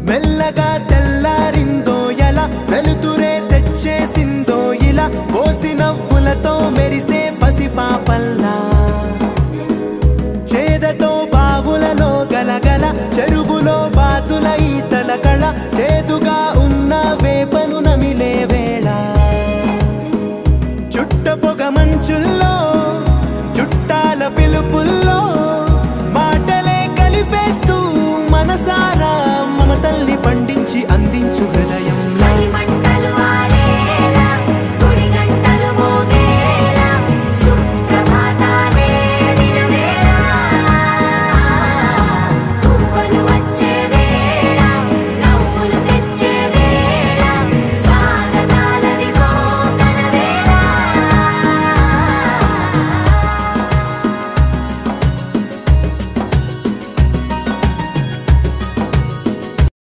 మెల్లగా తెల్లారిందో ఎలా వెలుతురే తెచ్చేసిందో ఇలా పోసి నవ్వులతో మెరిసే పసిపాపల్లా చేదతో బావులలో గలగల చెరువులో బాతుల ఈతల కళ చేదుగా ఉన్న వేపను నమిలే వేళ చుట్ట పొగ మంచుల్లో చుట్టాల పిలుపుల్లో మాటలే కలిపేస్తూ మనసారా మమతల్ని పండించి